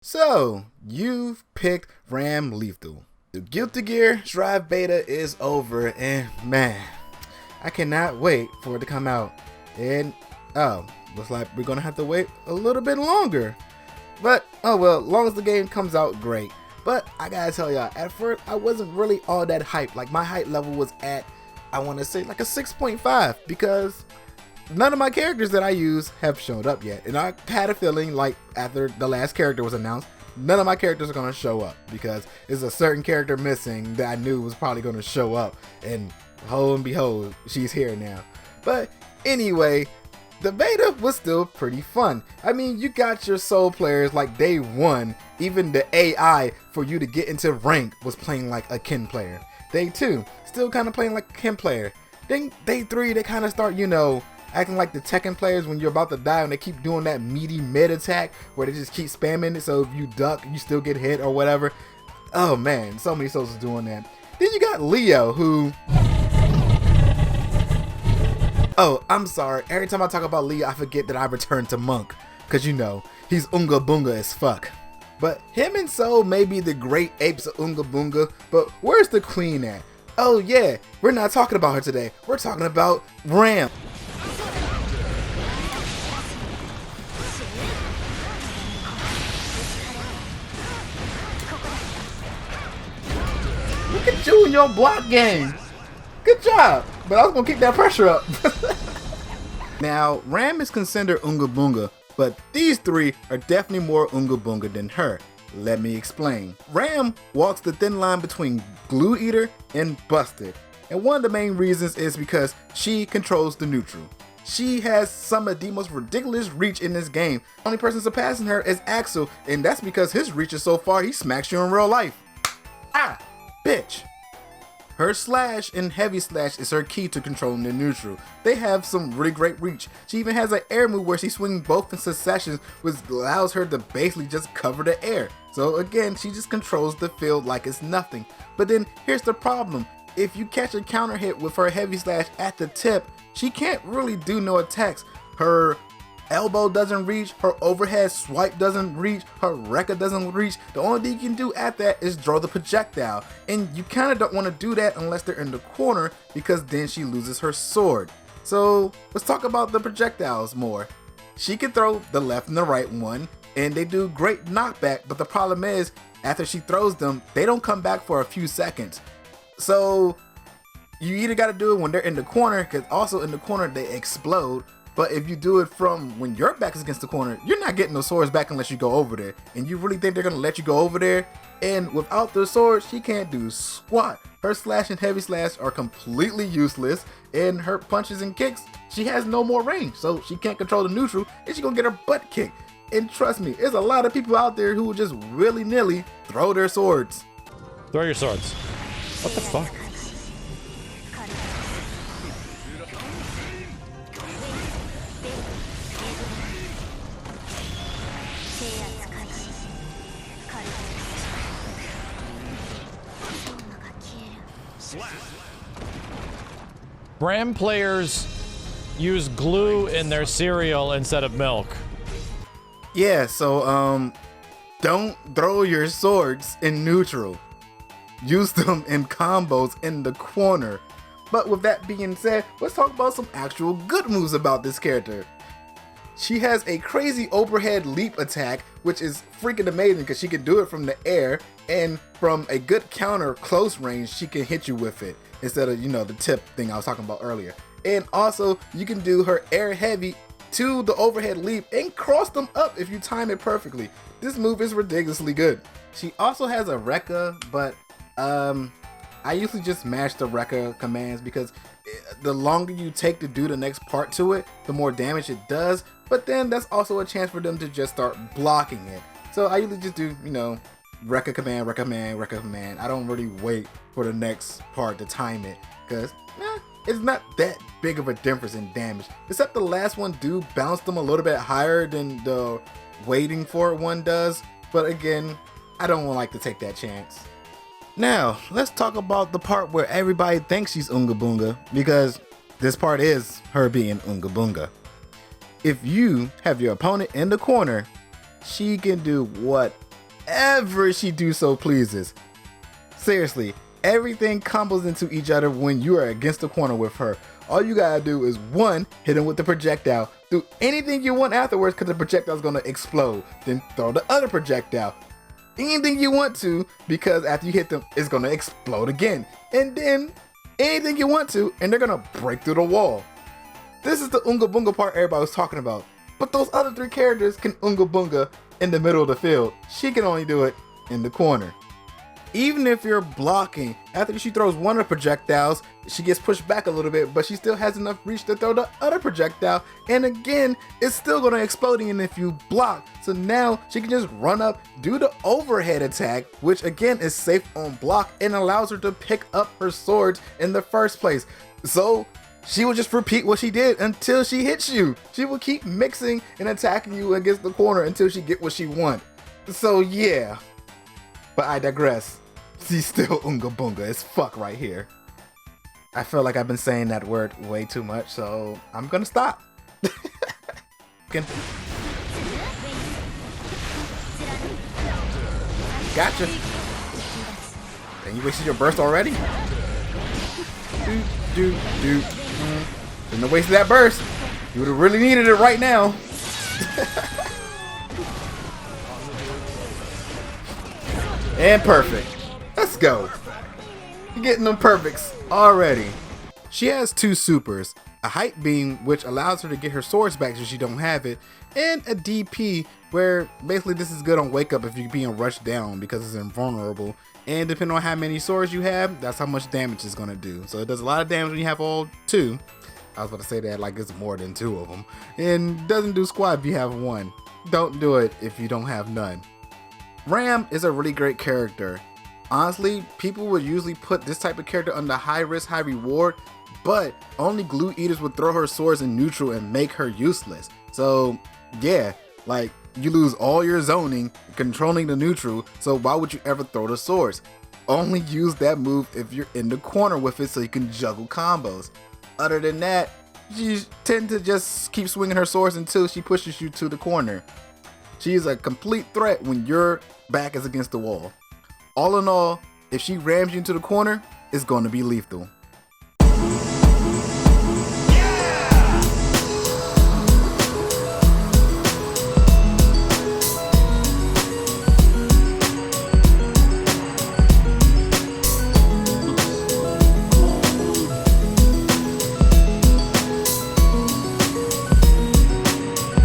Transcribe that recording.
So, you've picked Ramlethal. The Guilty Gear Strive Beta is over, and man, I cannot wait for it to come out. And, looks like we're gonna have to wait a little bit longer. But, oh well, as long as the game comes out, great. But, I gotta tell y'all, at first, I wasn't really all that hyped. Like, my hype level was at, I wanna say, like a 6.5, because none of my characters that I use have showed up yet. And I had a feeling like after the last character was announced, none of my characters are going to show up because there's a certain character missing that I knew was probably going to show up. And lo and behold, she's here now. But anyway, the beta was still pretty fun. I mean, you got your soul players like day one. Even the AI for you to get into rank was playing like a Kin player. Day two, still kind of playing like a Kin player. Then day three, they kind of start, acting like the Tekken players when you're about to die and they keep doing that meaty mid attack where they just keep spamming it, so if you duck you still get hit or whatever. Oh man, so many souls is doing that. Then you got Leo, who, oh, I'm sorry, every time I talk about Leo I forget that I returned to Monk, cause he's Unga Bunga as fuck. But him and Soul may be the great apes of Unga Bunga, but where's the queen at? Oh yeah, we're not talking about her today, we're talking about Ram. Look at you in your block game. Good job. But I was going to keep that pressure up. Now, Ram is considered Unga Bunga, but these three are definitely more Unga Bunga than her. Let me explain. Ram walks the thin line between Glue Eater and Busted. And one of the main reasons is because she controls the neutral. She has some of the most ridiculous reach in this game. The only person surpassing her is Axel, and that's because his reach is so far he smacks you in real life. Ah! Bitch. Her slash and heavy slash is her key to controlling the neutral. They have some really great reach. She even has an air move where she swings both in succession, which allows her to basically just cover the air. So again, she just controls the field like it's nothing. But then here's the problem. If you catch a counter hit with her heavy slash at the tip, she can't really do no attacks. Her elbow doesn't reach, her overhead swipe doesn't reach, her Rekka doesn't reach. The only thing you can do at that is draw the projectile. And you kind of don't want to do that unless they're in the corner, because then she loses her sword. So let's talk about the projectiles more. She can throw the left and the right one, and they do great knockback, but the problem is, after she throws them, they don't come back for a few seconds. So you either got to do it when they're in the corner, because also in the corner they explode. But if you do it from when your back is against the corner, you're not getting those swords back unless you go over there. And you really think they're going to let you go over there? And without the sword, she can't do squat. Her slash and heavy slash are completely useless. And her punches and kicks, she has no more range. So she can't control the neutral, and she's going to get her butt kicked. And trust me, there's a lot of people out there who will just willy-nilly throw their swords. Throw your swords. What the fuck? Ram players use glue in their cereal instead of milk. Yeah, so don't throw your swords in neutral. Use them in combos in the corner. But with that being said, let's talk about some actual good moves about this character. She has a crazy overhead leap attack, which is freaking amazing because she can do it from the air, and from a good counter close range, she can hit you with it instead of, the tip thing I was talking about earlier. And also, you can do her air heavy to the overhead leap and cross them up if you time it perfectly. This move is ridiculously good. She also has a Rekka, but I usually just mash the Rekka commands because the longer you take to do the next part to it, the more damage it does. But then that's also a chance for them to just start blocking it. So I usually just do, Rekka command, Rekka command, Rekka command. I don't really wait for the next part to time it, because it's not that big of a difference in damage. Except the last one do bounce them a little bit higher than the waiting for it one does. But again, I don't like to take that chance. Now, let's talk about the part where everybody thinks she's Unga Bunga, because this part is her being Unga Bunga. If you have your opponent in the corner, she can do whenever she do so pleases. Seriously, everything combos into each other when you are against the corner with her. All you gotta do is 1, hit him with the projectile, do anything you want afterwards because the projectile is gonna explode. Then throw the other projectile. Anything you want to, because after you hit them, it's gonna explode again. And then anything you want to, and they're gonna break through the wall. This is the Unga Bunga part everybody was talking about. But those other 3 characters can Unga Bunga in the middle of the field. She can only do it in the corner. Even if you're blocking, after she throws one of the projectiles, she gets pushed back a little bit, but she still has enough reach to throw the other projectile, and again, it's still gonna explode even if you block. So now she can just run up, do the overhead attack, which again is safe on block and allows her to pick up her swords in the first place. So she will just repeat what she did until she hits you. She will keep mixing and attacking you against the corner until she get what she wants. So yeah, but I digress. She's still Unga Bunga as fuck right here. I feel like I've been saying that word way too much, so I'm gonna stop. Gotcha. And you wasted your burst already? Shouldn't have wasted that burst. You would have really needed it right now. And perfect. Let's go. You're getting them perfects already. She has 2 supers, a height beam which allows her to get her swords back so she don't have it, and a DP where basically this is good on wake up if you're being rushed down because it's invulnerable, and depending on how many swords you have, that's how much damage it's gonna do. So it does a lot of damage when you have all 2. I was about to say that like it's more than 2 of them, and doesn't do squat if you have 1. Don't do it if you don't have none. Ram is a really great character. Honestly, people would usually put this type of character under high risk, high reward, but only glue eaters would throw her swords in neutral and make her useless. So yeah, like you lose all your zoning, controlling the neutral, so why would you ever throw the swords? Only use that move if you're in the corner with it so you can juggle combos. Other than that, you tend to just keep swinging her swords until she pushes you to the corner. She is a complete threat when your back is against the wall. All in all, if she rams you into the corner, it's going to be lethal.